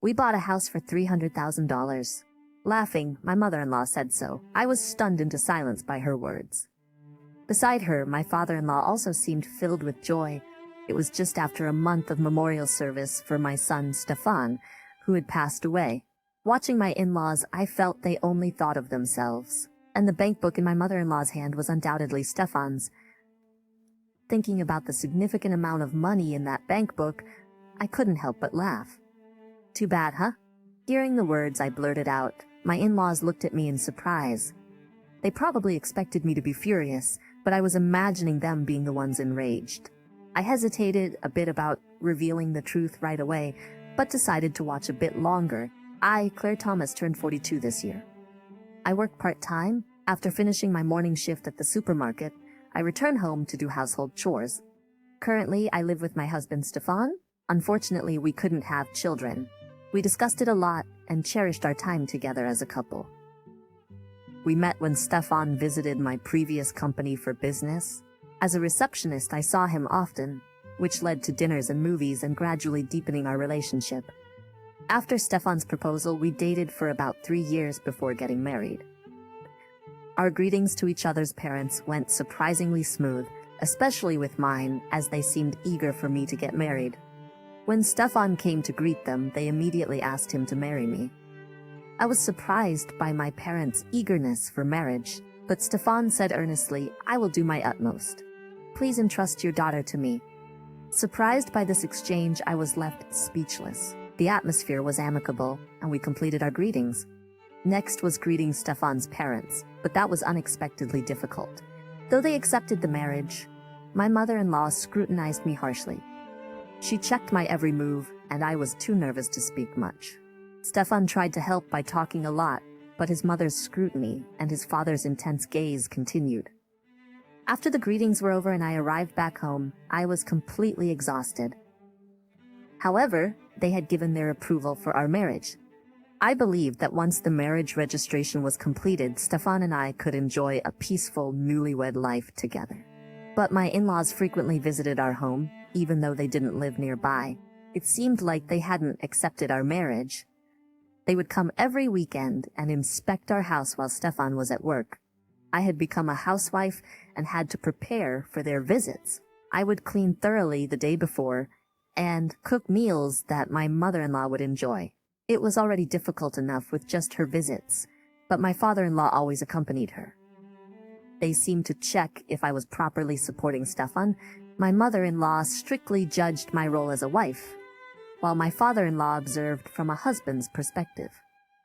We bought a house for $300,000. Laughing, my mother-in-law said so. I was stunned into silence by her words. Beside her, my father-in-law also seemed filled with joy. It was just after a month of memorial service for my son, Stefan, who had passed away. Watching my in-laws, I felt they only thought of themselves, and the bank book in my mother-in-law's hand was undoubtedly Stefan's. Thinking about the significant amount of money in that bank book, I couldn't help but laugh. Too bad, huh? Hearing the words I blurted out, my in-laws looked at me in surprise. They probably expected me to be furious, but I was imagining them being the ones enraged. I hesitated a bit about revealing the truth right away, but decided to watch a bit longer. I, Claire Thomas, turned 42 this year. I work part-time. After finishing my morning shift at the supermarket, I return home to do household chores. Currently, I live with my husband, Stefan. Unfortunately, we couldn't have children. We discussed it a lot and cherished our time together as a couple. We met when Stefan visited my previous company for business. As a receptionist, I saw him often, which led to dinners and movies and gradually deepening our relationship. After Stefan's proposal, we dated for about 3 years before getting married. Our greetings to each other's parents went surprisingly smooth, especially with mine, as they seemed eager for me to get married. When Stefan came to greet them, they immediately asked him to marry me. I was surprised by my parents' eagerness for marriage, but Stefan said earnestly, "I will do my utmost. Please entrust your daughter to me." Surprised by this exchange, I was left speechless. The atmosphere was amicable, and we completed our greetings. Next was greeting Stefan's parents, but that was unexpectedly difficult. Though they accepted the marriage, my mother-in-law scrutinized me harshly. She checked my every move, and I was too nervous to speak much. Stefan tried to help by talking a lot, but his mother's scrutiny and his father's intense gaze continued. After the greetings were over and I arrived back home, I was completely exhausted. However, they had given their approval for our marriage. I believed that once the marriage registration was completed, Stefan and I could enjoy a peaceful newlywed life together. But my in-laws frequently visited our home, even though they didn't live nearby. It seemed like they hadn't accepted our marriage. They would come every weekend and inspect our house while Stefan was at work. I had become a housewife and had to prepare for their visits. I would clean thoroughly the day before and cook meals that my mother-in-law would enjoy. It was already difficult enough with just her visits, but my father-in-law always accompanied her. They seemed to check if I was properly supporting Stefan. My mother-in-law strictly judged my role as a wife, while my father-in-law observed from a husband's perspective.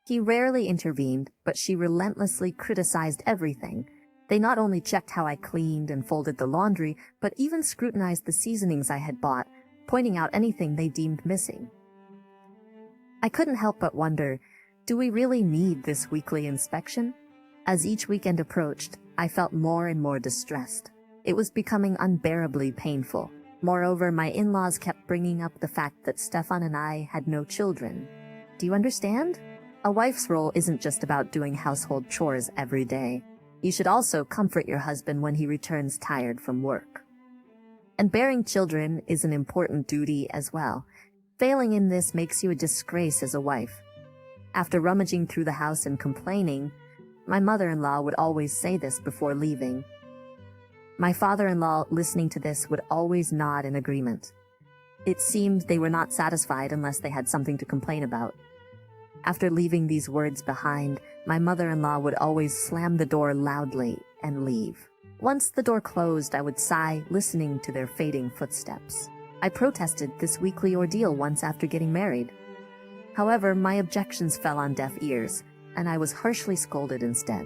He rarely intervened, but she relentlessly criticized everything. They not only checked how I cleaned and folded the laundry, but even scrutinized the seasonings I had bought, pointing out anything they deemed missing. I couldn't help but wonder, do we really need this weekly inspection? As each weekend approached, I felt more and more distressed. It was becoming unbearably painful. Moreover, my in-laws kept bringing up the fact that Stefan and I had no children. Do you understand? A wife's role isn't just about doing household chores every day. You should also comfort your husband when he returns tired from work. And bearing children is an important duty as well. Failing in this makes you a disgrace as a wife. After rummaging through the house and complaining, my mother-in-law would always say this before leaving. My father-in-law, listening to this, would always nod in agreement. It seemed they were not satisfied unless they had something to complain about. After leaving these words behind, my mother-in-law would always slam the door loudly and leave. Once the door closed, I would sigh, listening to their fading footsteps. I protested this weekly ordeal once after getting married. However, my objections fell on deaf ears, and I was harshly scolded instead.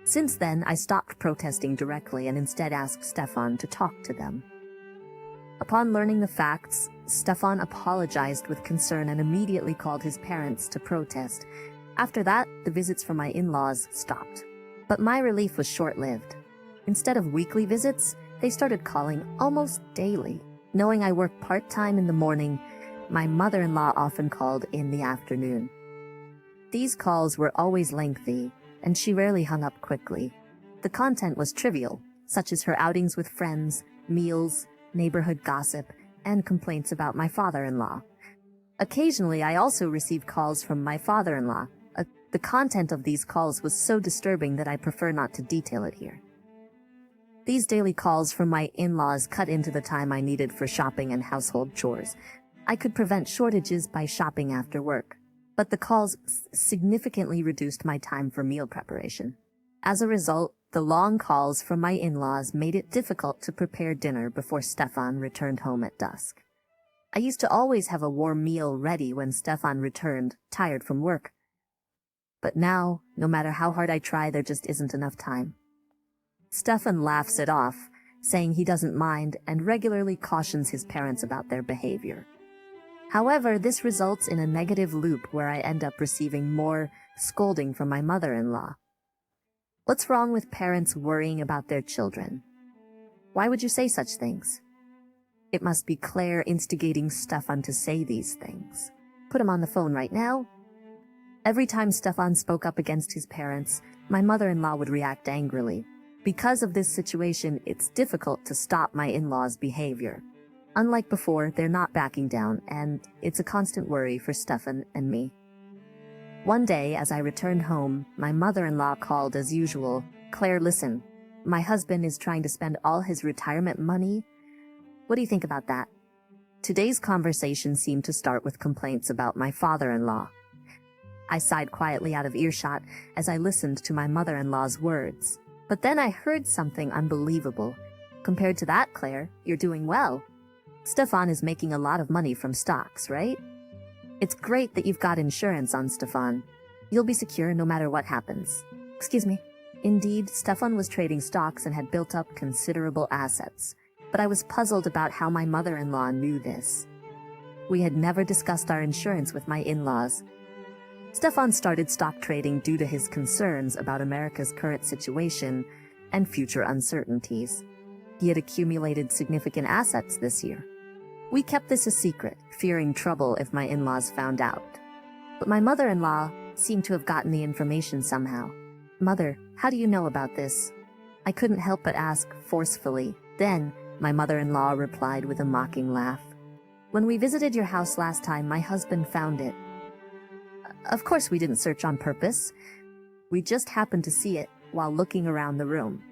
Since then, I stopped protesting directly and instead asked Stefan to talk to them. Upon learning the facts, Stefan apologized with concern and immediately called his parents to protest. After that, the visits from my in-laws stopped. But my relief was short-lived. Instead of weekly visits, they started calling almost daily. Knowing I work part-time in the morning, my mother-in-law often called in the afternoon. These calls were always lengthy, and she rarely hung up quickly. The content was trivial, such as her outings with friends, meals, neighborhood gossip, and complaints about my father-in-law. Occasionally, I also received calls from my father-in-law. The content of these calls was so disturbing that I prefer not to detail it here. These daily calls from my in-laws cut into the time I needed for shopping and household chores. I could prevent shortages by shopping after work, but the calls significantly reduced my time for meal preparation. As a result, the long calls from my in-laws made it difficult to prepare dinner before Stefan returned home at dusk. I used to always have a warm meal ready when Stefan returned, tired from work. But now, no matter how hard I try, there just isn't enough time. Stefan laughs it off, saying he doesn't mind and regularly cautions his parents about their behavior. However, this results in a negative loop where I end up receiving more scolding from my mother-in-law. What's wrong with parents worrying about their children? Why would you say such things? It must be Claire instigating Stefan to say these things. Put him on the phone right now. Every time Stefan spoke up against his parents, my mother-in-law would react angrily. Because of this situation, it's difficult to stop my in-laws' behavior. Unlike before, they're not backing down, and it's a constant worry for Stefan and me. One day, as I returned home, my mother-in-law called as usual. Claire, listen. My husband is trying to spend all his retirement money. What do you think about that? Today's conversation seemed to start with complaints about my father-in-law. I sighed quietly out of earshot as I listened to my mother-in-law's words. But then I heard something unbelievable. Compared to that, Claire, you're doing well. Stefan is making a lot of money from stocks, right? It's great that you've got insurance on Stefan. You'll be secure no matter what happens. Excuse me. Indeed, Stefan was trading stocks and had built up considerable assets. But I was puzzled about how my mother-in-law knew this. We had never discussed our insurance with my in-laws. Stefan started stock trading due to his concerns about America's current situation and future uncertainties. He had accumulated significant assets this year. We kept this a secret, fearing trouble if my in-laws found out. But my mother-in-law seemed to have gotten the information somehow. Mother, how do you know about this? I couldn't help but ask forcefully. Then, my mother-in-law replied with a mocking laugh. When we visited your house last time, my husband found it. Of course we didn't search on purpose. We just happened to see it while looking around the room.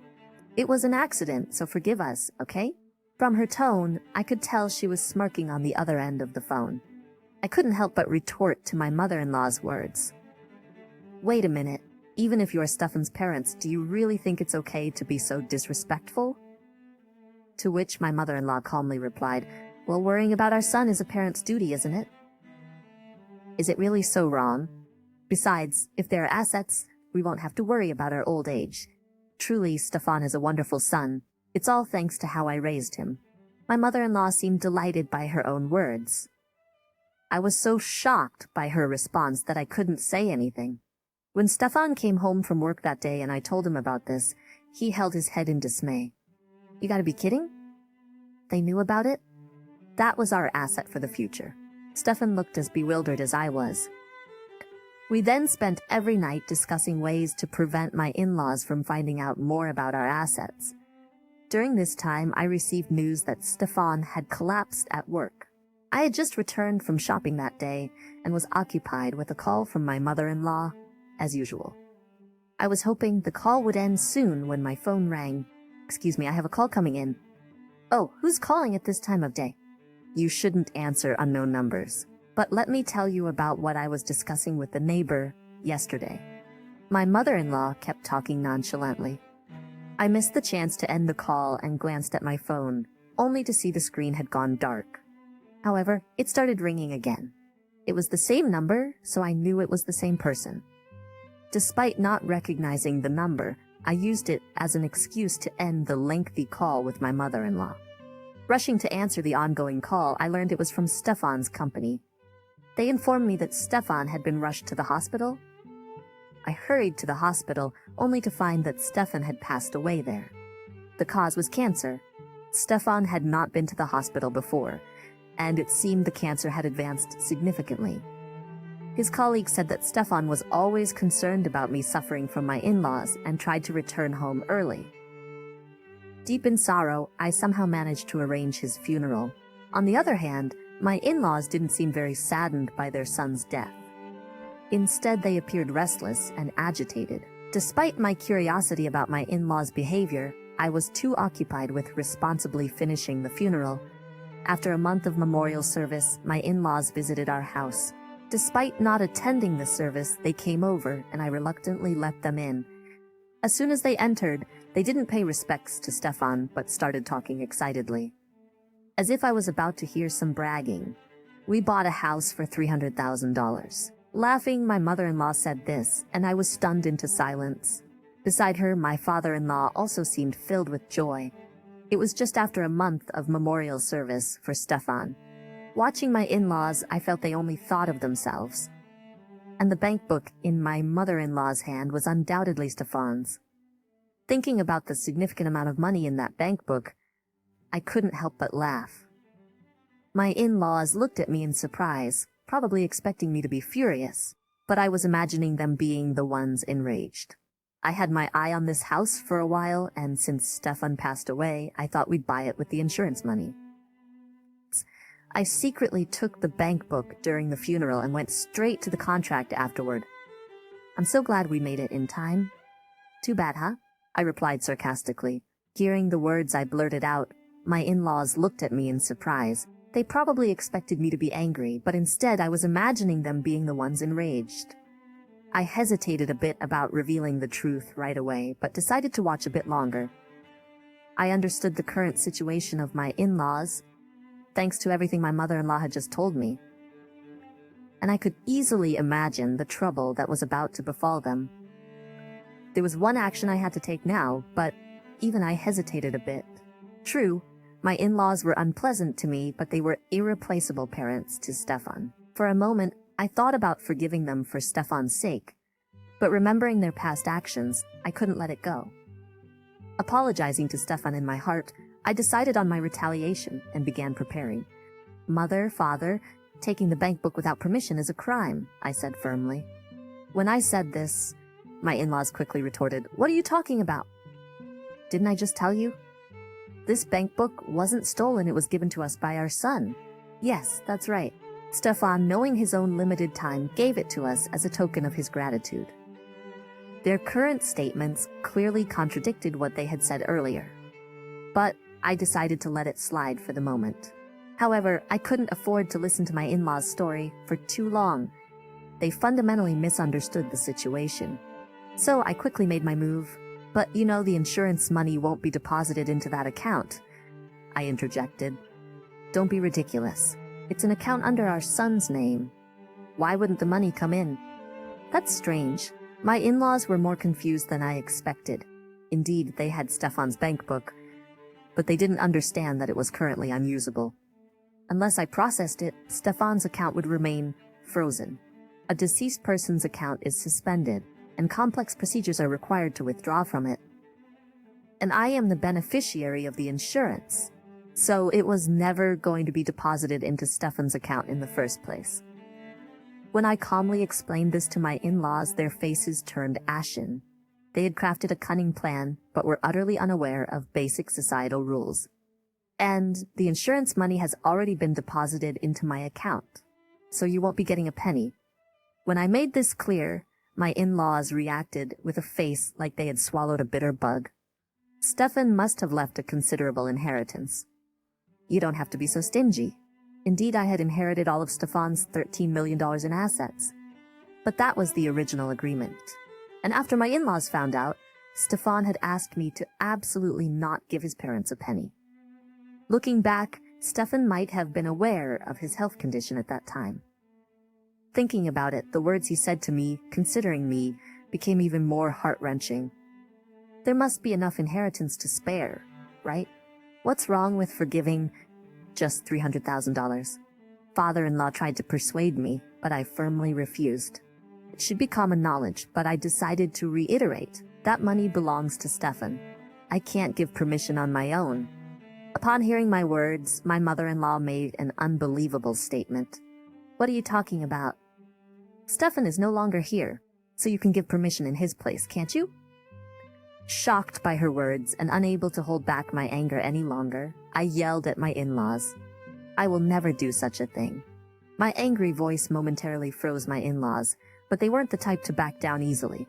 It was an accident, so forgive us, okay? From her tone, I could tell she was smirking on the other end of the phone. I couldn't help but retort to my mother-in-law's words. Wait a minute. Even if you're Stefan's parents, do you really think it's okay to be so disrespectful? To which my mother-in-law calmly replied, well, worrying about our son is a parent's duty, isn't it? Is it really so wrong? Besides, if there are assets, we won't have to worry about our old age. Truly, Stefan is a wonderful son. It's all thanks to how I raised him. My mother-in-law seemed delighted by her own words. I was so shocked by her response that I couldn't say anything. When Stefan came home from work that day and I told him about this, he held his head in dismay. You gotta be kidding? They knew about it? That was our asset for the future. Stefan looked as bewildered as I was. We then spent every night discussing ways to prevent my in-laws from finding out more about our assets. During this time, I received news that Stefan had collapsed at work. I had just returned from shopping that day and was occupied with a call from my mother-in-law, as usual. I was hoping the call would end soon when my phone rang. Excuse me, I have a call coming in. Oh, who's calling at this time of day? You shouldn't answer unknown numbers. But let me tell you about what I was discussing with the neighbor yesterday. My mother-in-law kept talking nonchalantly. I missed the chance to end the call and glanced at my phone, only to see the screen had gone dark. However, it started ringing again. It was the same number, so I knew it was the same person. Despite not recognizing the number, I used it as an excuse to end the lengthy call with my mother-in-law. Rushing to answer the ongoing call, I learned it was from Stefan's company. They informed me that Stefan had been rushed to the hospital. I hurried to the hospital, only to find that Stefan had passed away there. The cause was cancer. Stefan had not been to the hospital before, and it seemed the cancer had advanced significantly. His colleague said that Stefan was always concerned about me suffering from my in-laws and tried to return home early. Deep in sorrow, I somehow managed to arrange his funeral. On the other hand, My in-laws didn't seem very saddened by their son's death. Instead, they appeared restless and agitated. Despite my curiosity about my in-laws' behavior, I was too occupied with responsibly finishing the funeral. After a month of memorial service, my in-laws visited our house. Despite not attending the service, they came over and I reluctantly let them in. As soon as they entered, they didn't pay respects to Stefan but started talking excitedly. As if I was about to hear some bragging. We bought a house for $300,000. Laughing, my mother-in-law said this, and I was stunned into silence. Beside her, my father-in-law also seemed filled with joy. It was just after a month of memorial service for Stefan. Watching my in-laws, I felt they only thought of themselves. And the bank book in my mother-in-law's hand was undoubtedly Stefan's. Thinking about the significant amount of money in that bank book, I couldn't help but laugh. My in-laws looked at me in surprise, probably expecting me to be furious, but I was imagining them being the ones enraged. I had my eye on this house for a while, and since Stefan passed away, I thought we'd buy it with the insurance money. I secretly took the bank book during the funeral and went straight to the contract afterward. I'm so glad we made it in time. Too bad, huh? I replied sarcastically. Hearing the words I blurted out, my in-laws looked at me in surprise. They probably expected me to be angry, but instead I was imagining them being the ones enraged. I hesitated a bit about revealing the truth right away, but decided to watch a bit longer. I understood the current situation of my in-laws, thanks to everything my mother-in-law had just told me. And I could easily imagine the trouble that was about to befall them. There was one action I had to take now, but even I hesitated a bit. True, my in-laws were unpleasant to me, but they were irreplaceable parents to Stefan. For a moment, I thought about forgiving them for Stefan's sake, but remembering their past actions, I couldn't let it go. Apologizing to Stefan in my heart, I decided on my retaliation and began preparing. Mother, father, taking the bank book without permission is a crime, I said firmly. When I said this, my in-laws quickly retorted, "What are you talking about? Didn't I just tell you? This bank book wasn't stolen, it was given to us by our son." Yes, that's right. Stefan, knowing his own limited time, gave it to us as a token of his gratitude. Their current statements clearly contradicted what they had said earlier. But I decided to let it slide for the moment. However, I couldn't afford to listen to my in-laws' story for too long. They fundamentally misunderstood the situation. So I quickly made my move. "But you know the insurance money won't be deposited into that account," I interjected. "Don't be ridiculous. It's an account under our son's name. Why wouldn't the money come in?" That's strange. My in-laws were more confused than I expected. Indeed, they had Stefan's bank book, but they didn't understand that it was currently unusable. Unless I processed it, Stefan's account would remain frozen. A deceased person's account is suspended, and complex procedures are required to withdraw from it. And I am the beneficiary of the insurance, so it was never going to be deposited into Stefan's account in the first place. When I calmly explained this to my in-laws, their faces turned ashen. They had crafted a cunning plan, but were utterly unaware of basic societal rules. And the insurance money has already been deposited into my account, so you won't be getting a penny. When I made this clear, my in-laws reacted with a face like they had swallowed a bitter bug. Stefan must have left a considerable inheritance. You don't have to be so stingy. Indeed, I had inherited all of Stefan's $13 million in assets. But that was the original agreement. And after my in-laws found out, Stefan had asked me to absolutely not give his parents a penny. Looking back, Stefan might have been aware of his health condition at that time. Thinking about it, the words he said to me, considering me, became even more heart-wrenching. There must be enough inheritance to spare, right? What's wrong with forgiving just $300,000? Father-in-law tried to persuade me, but I firmly refused. It should be common knowledge, but I decided to reiterate. That money belongs to Stefan. I can't give permission on my own. Upon hearing my words, my mother-in-law made an unbelievable statement. "What are you talking about? Stefan is no longer here, so you can give permission in his place, can't you?" Shocked by her words and unable to hold back my anger any longer, I yelled at my in-laws. I will never do such a thing. My angry voice momentarily froze my in-laws, but they weren't the type to back down easily.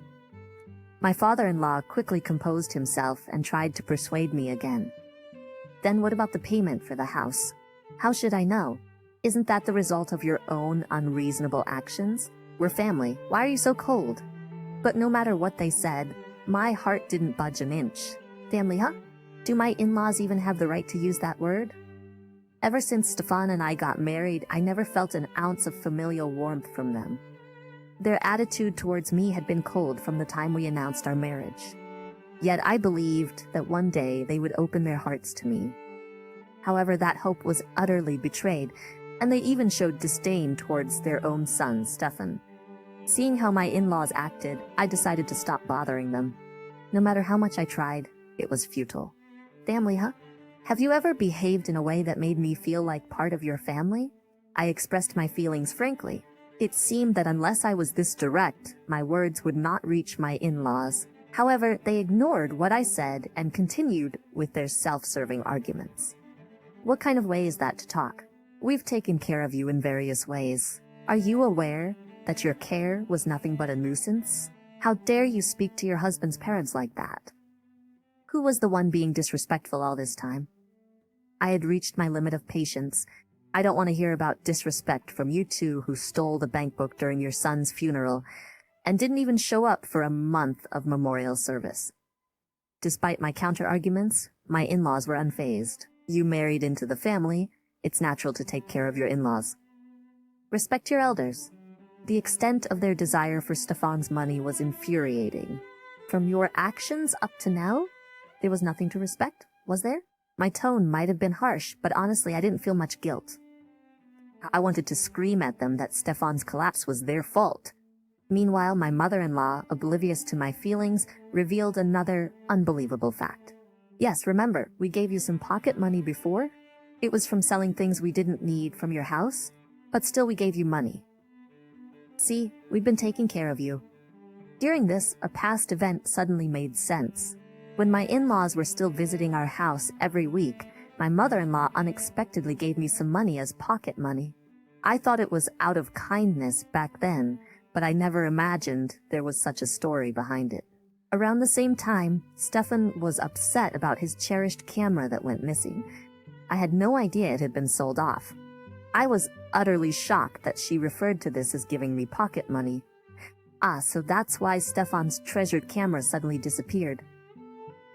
My father-in-law quickly composed himself and tried to persuade me again. Then what about the payment for the house? How should I know? Isn't that the result of your own unreasonable actions? We're family. Why are you so cold? But no matter what they said, my heart didn't budge an inch. Family, huh? Do my in-laws even have the right to use that word? Ever since Stefan and I got married, I never felt an ounce of familial warmth from them. Their attitude towards me had been cold from the time we announced our marriage. Yet I believed that one day they would open their hearts to me. However, that hope was utterly betrayed, and they even showed disdain towards their own son, Stefan. Seeing how my in-laws acted, I decided to stop bothering them. No matter how much I tried, it was futile. Family, huh? Have you ever behaved in a way that made me feel like part of your family? I expressed my feelings frankly. It seemed that unless I was this direct, my words would not reach my in-laws. However, they ignored what I said and continued with their self-serving arguments. What kind of way is that to talk? We've taken care of you in various ways. Are you aware that your care was nothing but a nuisance? How dare you speak to your husband's parents like that? Who was the one being disrespectful all this time? I had reached my limit of patience. I don't want to hear about disrespect from you two who stole the bank book during your son's funeral and didn't even show up for a month of memorial service. Despite my counter-arguments, my in-laws were unfazed. You married into the family. It's natural to take care of your in-laws. Respect your elders. The extent of their desire for Stefan's money was infuriating. From your actions up to now, there was nothing to respect, was there? My tone might have been harsh, but honestly, I didn't feel much guilt. I wanted to scream at them that Stefan's collapse was their fault. Meanwhile, my mother-in-law, oblivious to my feelings, revealed another unbelievable fact. Yes, remember, we gave you some pocket money before? It was from selling things we didn't need from your house, but still we gave you money. See, we've been taking care of you. During this, a past event suddenly made sense. When my in-laws were still visiting our house every week, my mother-in-law unexpectedly gave me some money as pocket money. I thought it was out of kindness back then, but I never imagined there was such a story behind it. Around the same time, Stefan was upset about his cherished camera that went missing. I had no idea it had been sold off. I was utterly shocked that she referred to this as giving me pocket money. So that's why Stefan's treasured camera suddenly disappeared.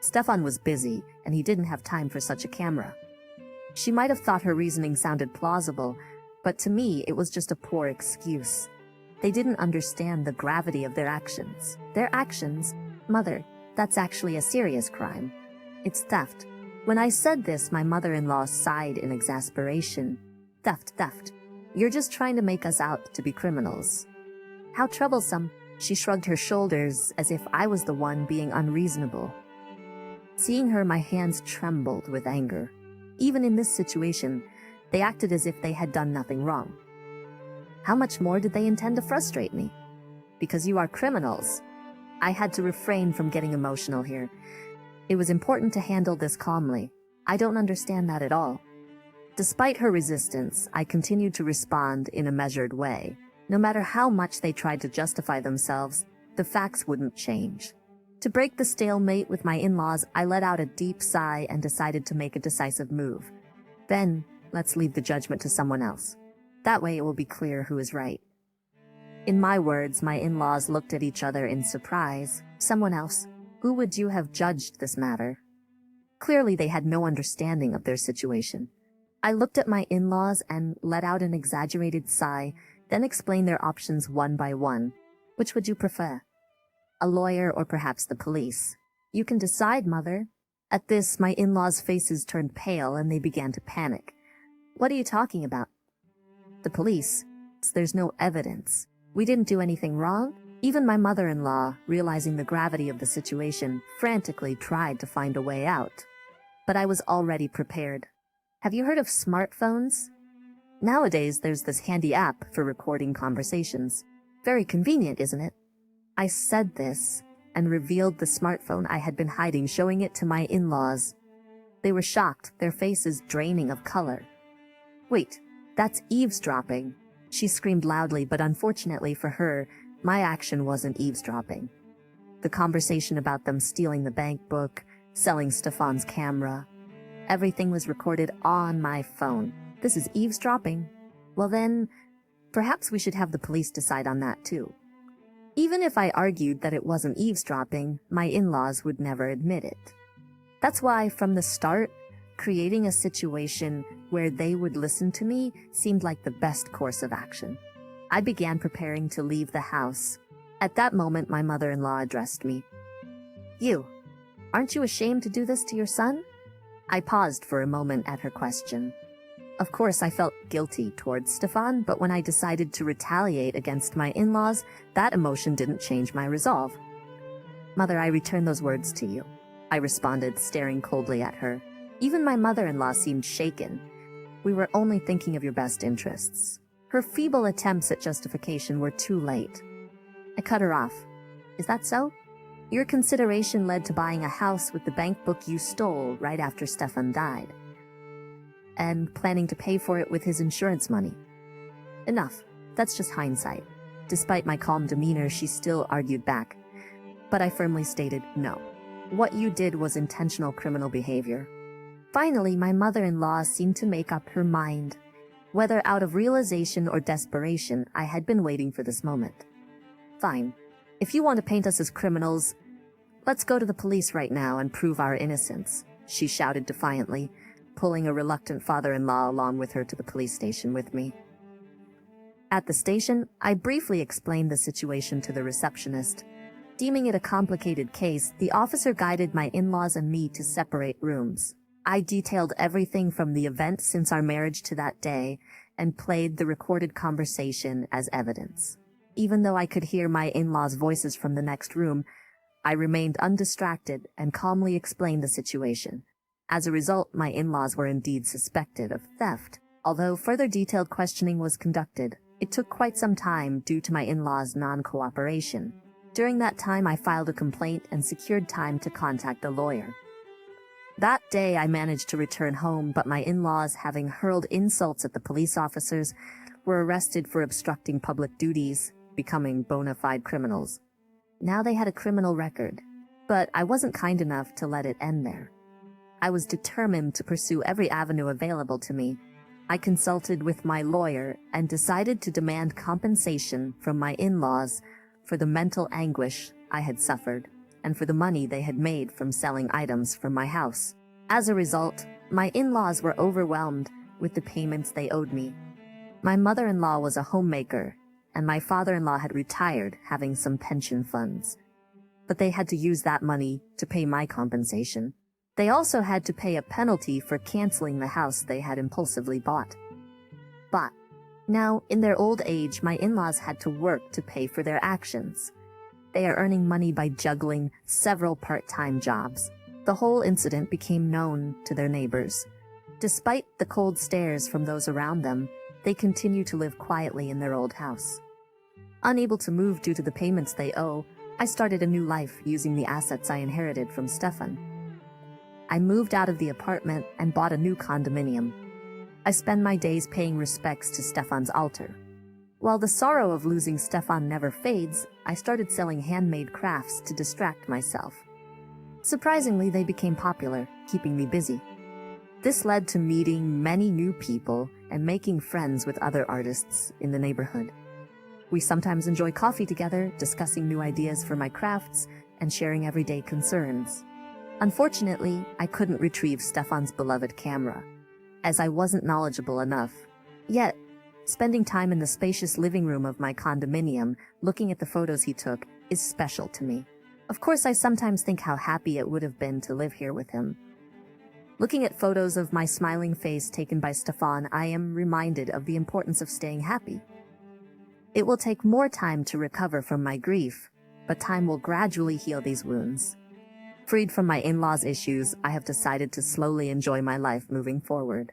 Stefan was busy, and he didn't have time for such a camera. She might have thought her reasoning sounded plausible, but to me it was just a poor excuse. They didn't understand the gravity of their actions. Their actions? Mother, that's actually a serious crime. It's theft. When I said this, my mother-in-law sighed in exasperation. Theft. You're just trying to make us out to be criminals. How troublesome. She shrugged her shoulders as if I was the one being unreasonable. Seeing her, my hands trembled with anger. Even in this situation, they acted as if they had done nothing wrong. How much more did they intend to frustrate me? Because you are criminals. I had to refrain from getting emotional here. It was important to handle this calmly. I don't understand that at all. Despite her resistance, I continued to respond in a measured way. No matter how much they tried to justify themselves, the facts wouldn't change. To break the stalemate with my in-laws, I let out a deep sigh and decided to make a decisive move. Then, let's leave the judgment to someone else. That way it will be clear who is right. In my words, my in-laws looked at each other in surprise. Someone else? Who would you have judged this matter? Clearly they had no understanding of their situation. I looked at my in-laws and let out an exaggerated sigh, then explained their options one by one. Which would you prefer? A lawyer or perhaps the police? You can decide, Mother. At this, my in-laws' faces turned pale and they began to panic. What are you talking about? The police. There's no evidence. We didn't do anything wrong. Even my mother-in-law, realizing the gravity of the situation, frantically tried to find a way out. But I was already prepared. Have you heard of smartphones? Nowadays, there's this handy app for recording conversations. Very convenient, isn't it? I said this and revealed the smartphone I had been hiding, showing it to my in-laws. They were shocked, their faces draining of color. Wait, that's eavesdropping. She screamed loudly, but unfortunately for her, my action wasn't eavesdropping. The conversation about them stealing the bank book, selling Stefan's camera, everything was recorded on my phone. This is eavesdropping. Well then, perhaps we should have the police decide on that too. Even if I argued that it wasn't eavesdropping, my in-laws would never admit it. That's why, from the start, creating a situation where they would listen to me seemed like the best course of action. I began preparing to leave the house. At that moment, my mother-in-law addressed me. "You, aren't you ashamed to do this to your son?" I paused for a moment at her question. Of course, I felt guilty towards Stefan, but when I decided to retaliate against my in-laws, that emotion didn't change my resolve. "Mother, I return those words to you," I responded, staring coldly at her. Even my mother-in-law seemed shaken. "We were only thinking of your best interests." Her feeble attempts at justification were too late. I cut her off. "Is that so? Your consideration led to buying a house with the bank book you stole right after Stefan died, and planning to pay for it with his insurance money. Enough. That's just hindsight." Despite my calm demeanor, she still argued back. But I firmly stated, "No. What you did was intentional criminal behavior." Finally, my mother-in-law seemed to make up her mind. Whether out of realization or desperation, I had been waiting for this moment. "Fine. If you want to paint us as criminals, let's go to the police right now and prove our innocence," she shouted defiantly, pulling a reluctant father-in-law along with her to the police station with me. At the station, I briefly explained the situation to the receptionist. Deeming it a complicated case, the officer guided my in-laws and me to separate rooms. I detailed everything from the event since our marriage to that day and played the recorded conversation as evidence. Even though I could hear my in-laws' voices from the next room, I remained undistracted and calmly explained the situation. As a result, my in-laws were indeed suspected of theft. Although further detailed questioning was conducted, it took quite some time due to my in-laws' non-cooperation. During that time, I filed a complaint and secured time to contact a lawyer. That day, I managed to return home, but my in-laws, having hurled insults at the police officers, were arrested for obstructing public duties, becoming bona fide criminals. Now they had a criminal record, but I wasn't kind enough to let it end there. I was determined to pursue every avenue available to me. I consulted with my lawyer and decided to demand compensation from my in-laws for the mental anguish I had suffered and for the money they had made from selling items from my house. As a result, my in-laws were overwhelmed with the payments they owed me. My mother-in-law was a homemaker, and my father-in-law had retired, having some pension funds. But they had to use that money to pay my compensation. They also had to pay a penalty for canceling the house they had impulsively bought. But now, in their old age, my in-laws had to work to pay for their actions. They are earning money by juggling several part-time jobs. The whole incident became known to their neighbors. Despite the cold stares from those around them, they continue to live quietly in their old house. Unable to move due to the payments they owe, I started a new life using the assets I inherited from Stefan. I moved out of the apartment and bought a new condominium. I spend my days paying respects to Stefan's altar. While the sorrow of losing Stefan never fades, I started selling handmade crafts to distract myself. Surprisingly, they became popular, keeping me busy. This led to meeting many new people and making friends with other artists in the neighborhood. We sometimes enjoy coffee together, discussing new ideas for my crafts and sharing everyday concerns. Unfortunately, I couldn't retrieve Stefan's beloved camera, as I wasn't knowledgeable enough. Yet, spending time in the spacious living room of my condominium, looking at the photos he took, is special to me. Of course, I sometimes think how happy it would have been to live here with him. Looking at photos of my smiling face taken by Stefan, I am reminded of the importance of staying happy. It will take more time to recover from my grief, but time will gradually heal these wounds. Freed from my in-laws' issues, I have decided to slowly enjoy my life moving forward.